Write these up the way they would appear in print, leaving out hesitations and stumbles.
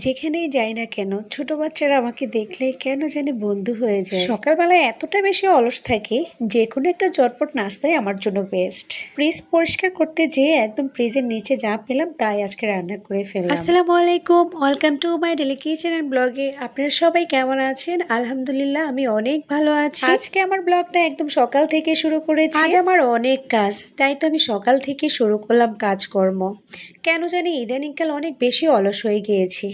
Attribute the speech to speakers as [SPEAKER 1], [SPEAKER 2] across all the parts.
[SPEAKER 1] যেখানেই যাই না কেন ছোট বাচ্চারা আমাকে দেখলে কেন জানি বন্ধু হয়ে যায়। সকালবেলায় এতটা বেশি অলস থাকি, যে কোনো একটা চটপট নাস্তাই আমার জন্য বেস্ট। ফ্রিজ পরিষ্কার করতে যেয়ে একদম ফ্রিজের নিচে যা পেলাম তাই আজকে রান্না করে ফেললাম। আসসালামু আলাইকুম, welcome to my daily kitchen and ব্লগে। আপনারা সবাই কেমন আছেন? আলহামদুলিল্লাহ আমি অনেক ভালো আছি। আজকে আমার ব্লগটা একদম সকাল থেকে শুরু করেছি। আজ আমার অনেক কাজ, তাই তো আমি সকাল থেকে শুরু করলাম কাজকর্ম। কেন জানি ইদানিংকাল অনেক বেশি অলস হয়ে গিয়েছি।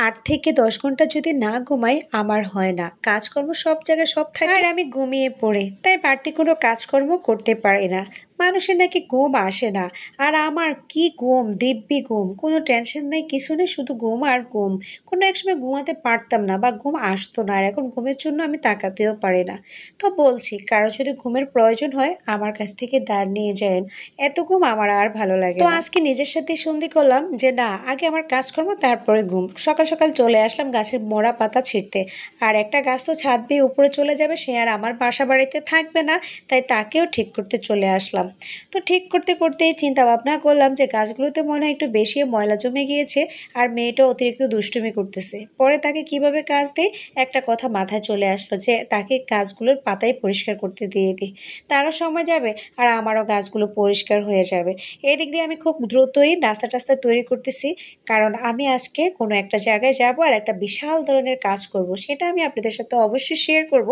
[SPEAKER 1] ৮ থেকে ১০ ঘন্টা যদি না ঘুমাই আমার হয় না। কাজকর্ম সব জায়গায় সব থাকে আর আমি ঘুমিয়ে পড়ি, তাই বাড়তি কোনো কাজকর্ম করতে পারি না। মানুষের নাকি ঘুম আসে না, আর আমার কি ঘুম, দিব্যি ঘুম, কোনো টেনশন নেই, কিছু নেই, শুধু ঘুম আর ঘুম। কোনো এক সময় ঘুমাতে পারতাম না বা ঘুম আসতো না, আর এখন ঘুমের জন্য আমি তাকাতেও পারি না। তো বলছি, কারো যদি ঘুমের প্রয়োজন হয় আমার কাছ থেকে ধার নিয়ে যান, এত ঘুম আমার আর ভালো লাগে না। তো আজকে নিজের সাথে সন্ধি করলাম যে না, আগে আমার কাজকর্ম তারপরে ঘুম। সকাল সকাল চলে আসলাম গাছের মোড়া পাতা ছিঁড়তে। আর একটা গাছ তো ছাদ বেয়ে উপরে চলে যাবে, সে আর আমার বাসা বাড়িতে থাকবে না, তাই তাকেও ঠিক করতে চলে আসলাম। তো ঠিক করতে করতেই চিন্তা ভাবনা করলাম যে গাছগুলোতে মনে হয় একটু বেশি ময়লা জমে গিয়েছে, আর মেয়েটা অতিরিক্ত দুষ্টুমি করতেছে। পরে তাকে কিভাবে কাজ দেয় একটা কথা মাথায় চলে আসলো, যে তাকে গাছগুলোর পাতাই পরিষ্কার করতে দিয়ে দিই, তারও সময় যাবে আর আমারও গাছগুলো পরিষ্কার হয়ে যাবে। এদিক দিয়ে আমি খুব দ্রুতই নাস্তা টাস্তা তৈরি করতেছি, কারণ আমি আজকে কোনো একটা জায়গায় যাব আর একটা বিশাল ধরনের কাজ করব, সেটা আমি আপনাদের সাথে অবশ্যই শেয়ার করব।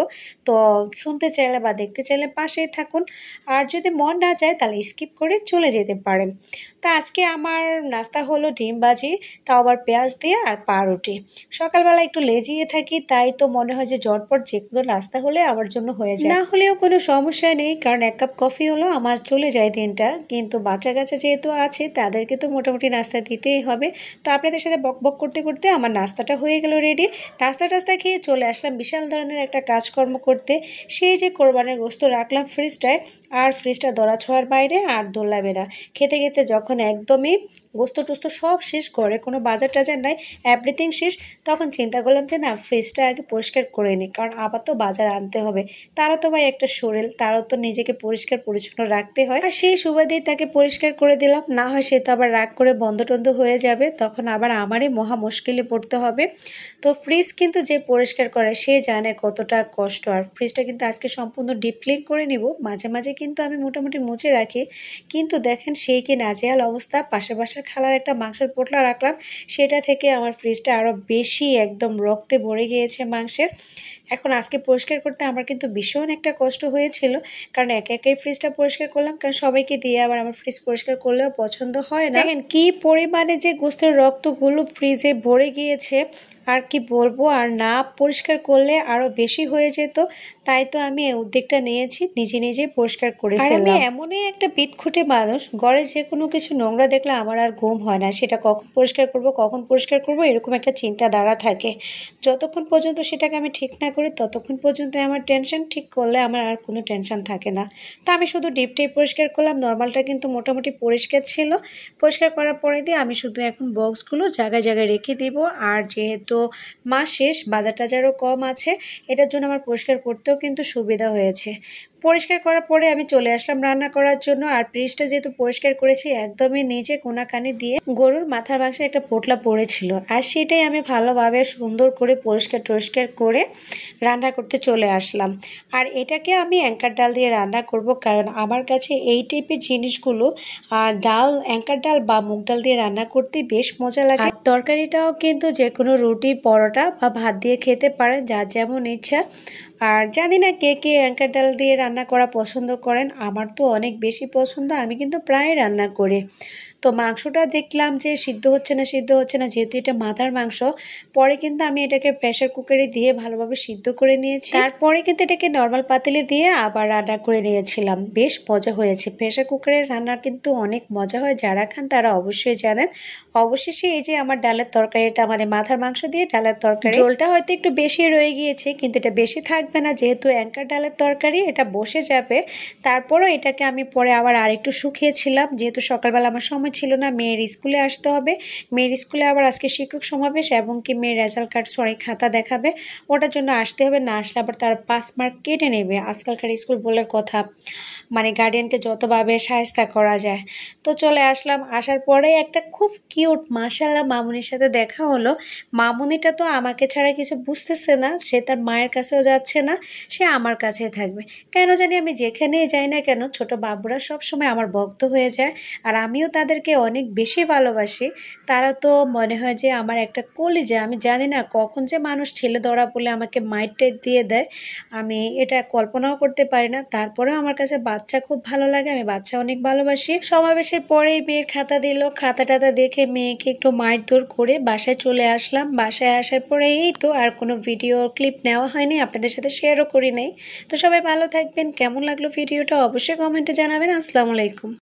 [SPEAKER 1] তো শুনতে চাইলে বা দেখতে চাইলে পাশেই থাকুন, আর যদি মন না যায় তাহলে স্কিপ করে চলে যেতে পারেন। তো আজকে আমার নাস্তা হলো ডিম ভাজি, তাও আবার পেঁয়াজ দিয়ে আর পাউরুটি। সকালবেলা একটু লেজিয়ে থাকি, তাই তো মনে হয় যে ঝটপট যে কোনো নাস্তা হলে আমার জন্য হয়ে যায়। না হলেও কোনো সমস্যা নেই, কারণ এক কাপ কফি হলো আমার চলে যায় দিনটা। কিন্তু বাচ্চা কাচ্চা যেহেতু আছে তাদেরকে তো মোটামুটি নাস্তা দিতেই হবে। তো আপনাদের সাথে বক বক করতে করতে আমার নাস্তাটা হয়ে গেল রেডি। নাস্তা টাস্তা খেয়ে চলে আসলাম বিশাল ধরনের একটা কাজকর্ম করতে। সেই যে কোরবানের গোস্ত রাখলাম ফ্রিজটায়, আর ফ্রিজটা ধরা ছোঁয়ার বাইরে আর দোলাবে না। খেতে খেতে যখন একদমই গোস্ত টোস্ত সব শেষ, করে কোনো বাজার টাজার নাই, এভরিথিং শেষ, তখন চিন্তা করলাম যে না, ফ্রিজটা আগে পরিষ্কার করে নিই, কারণ আবার তো বাজার আনতে হবে। তারও তো ভাই একটা শরীর, তারও তো নিজেকে পরিষ্কার পরিচ্ছন্ন রাখতে হয়। আর সেই সুবাদেই তাকে পরিষ্কার করে দিলাম, না হয় সে তো আবার রাগ করে বন্ধ টন্ধ হয়ে যাবে, তখন আবার আমারই মহা মুশকিলে পড়তে হবে। তো ফ্রিজ কিন্তু যে পরিষ্কার করে সে জানে কতটা কষ্ট। আর ফ্রিজটা কিন্তু আজকে সম্পূর্ণ ডিপ ক্লিন করে নিব। মাঝে মাঝে কিন্তু আমি মোটামুটি মুছে রাখি, কিন্তু দেখেন সেই কি নাজেহাল অবস্থা। পাশে পাশের খালার একটা মাংসের পোটলা রাখলাম, সেটা থেকে আমার ফ্রিজটা আরও বেশি একদম রক্তে ভরে গিয়েছে মাংসের। এখন আজকে পরিষ্কার করতে আমার কিন্তু ভীষণ একটা কষ্ট হয়েছিল, কারণ একে একাই ফ্রিজটা পরিষ্কার করলাম, কারণ সবাইকে দিয়ে আবার আমার ফ্রিজ পরিষ্কার করলেও পছন্দ হয় না। দেখেন কি পরিমাণে যে গোস্তের রক্তগুলো ফ্রিজে ভরে গিয়েছে, আর কি বলবো, আর না পরিষ্কার করলে আরো বেশি হয়ে যেত। তাই তো আমি এই উদ্যোগটা নিয়েছি, নিজে নিজে পরিষ্কার করে ফেললাম। আর আমি এমনই একটা বিদখুটে মানুষ, ঘরে যে কোনো কিছু নোংরা দেখলে আমার আর ঘুম হয় না। সেটা কখন পরিষ্কার করব কখন পরিষ্কার করব এরকম একটা চিন্তাধারা থাকে। যতক্ষণ পর্যন্ত সেটাকে আমি ঠিক না করি ততক্ষণ পর্যন্ত আমার টেনশন, ঠিক করলে আমার আর কোনো টেনশন থাকে না। তো আমি শুধু ডিপটাই পরিষ্কার করলাম, নর্মালটা কিন্তু মোটামুটি পরিষ্কার ছিল। পরিষ্কার করার পরে দিয়ে আমি শুধু এখন বক্সগুলো জায়গায় জায়গায় রেখে দিব। আর যেহেতু মাস শেষ, বাজার টাজারও কম আছে, এটার জন্য আমার পরিষ্কার করতেও কিন্তু সুবিধা হয়েছে। পরিষ্কার করার পরে আমি চলে আসলাম রান্না করার জন্য। আর ফ্রিজটা যেহেতু পরিষ্কার করেছি, একদমই নিচে কোনাকানি দিয়ে গরুর মাথার মাংসের একটা পোটলা পড়েছিল, আর সেটাই আমি ভালোভাবে সুন্দর করে পরিষ্কার টরিষ্কার করে রান্না করতে চলে আসলাম। আর এটাকে আমি অ্যাঙ্কার ডাল দিয়ে রান্না করব, কারণ আমার কাছে এই টাইপের জিনিসগুলো ডাল, অ্যাঙ্কার ডাল বা মুগ ডাল দিয়ে রান্না করতে বেশ মজা লাগে। আর তরকারিটাও কিন্তু যে কোনো রুটি, পরোটা বা ভাত দিয়ে খেতে পারেন, যার যেমন ইচ্ছা। আর জানি না কে কে অ্যাঙ্কার ডাল দিয়ে রান্না করা পছন্দ করেন, আমার তো অনেক বেশি পছন্দ, আমি কিন্তু প্রায় রান্না করি। তো মাংসটা দেখলাম যে সিদ্ধ হচ্ছে না সিদ্ধ হচ্ছে না, যেহেতু এটা মাথার মাংস। পরে কিন্তু আমি এটাকে প্রেসার কুকারে দিয়ে ভালোভাবে সিদ্ধ করে নিয়েছি, তারপরে কিন্তু এটাকে নর্মাল পাতিলে দিয়ে আবার রান্না করে নিয়েছিলাম। বেশ মজা হয়েছে। প্রেসার কুকারের রান্না কিন্তু অনেক মজা হয়, যারা খান তারা অবশ্যই জানেন। অবশেষে এই যে আমার ডালের তরকারিটা, মানে মাথার মাংস দিয়ে ডালের তরকারি, ঝোলটা হয়তো একটু বেশি রয়ে গিয়েছে, কিন্তু এটা বেশি থাকবে না, যেহেতু অ্যাঙ্কার ডালের তরকারি এটা বসে যাবে। তারপরও এটাকে আমি পরে আবার আরেকটু শুকিয়েছিলাম, যেহেতু সকালবেলা আমার সময় ছিল না, মেয়ের স্কুলে আসতে হবে। মেয়ের স্কুলে আবার আজকে শিক্ষক সমাবেশ এবং কি মেয়ের রেজাল্ট কার্ড খাতা দেখাবে, ওটার জন্য আসতে হবে। না আসলে আবার তার 5 মার্ক কেটে নেবে। আজকালকার স্কুল বলে কথা, মানে গার্ডিয়ানকে যতভাবে শায়েস্তা করা যায়। তো চলে আসলাম, আসার পরে একটা খুব কিউট মাশাআল্লাহ মামুনির সাথে দেখা হলো। মামুনিটা তো আমাকে ছাড়া কিছু বুঝতেছে না, সে তার মায়ের কাছেও যাচ্ছে না, সে আমার কাছেই থাকবে। কেন জানি আমি যেখানেই যাই না কেন ছোট বাবুরা সবসময় আমার ভক্ত হয়ে যায়, আর আমিও তাদেরকে অনেক বেশি ভালোবাসি। তারা তো মনে হয় যে আমার একটা কলিজা। আমি জানি না কখন যে মানুষ ছেলে ধরা বলে আমাকে মাইর দিয়ে দেয়, আমি এটা কল্পনাও করতে পারি না। তারপরেও আমার কাছে বাচ্চা খুব ভালো লাগে, আমি বাচ্চা অনেক ভালোবাসি। সমাবেশের পরেই মেয়ের খাতা দিল, খাতা টাতা দেখে মেয়েকে একটু মারধর করে বাসায় চলে আসলাম। বাসায় আসার পরে এই তো আর কোনো ভিডিও ক্লিপ নেওয়া হয়নি, আপনাদের সাথে শেয়ারও করি নাই। তো সবাই ভালো থাকবেন। কেমন লাগলো ভিডিওটা অবশ্যই কমেন্টে জানাবেন। আসসালামু আলাইকুম।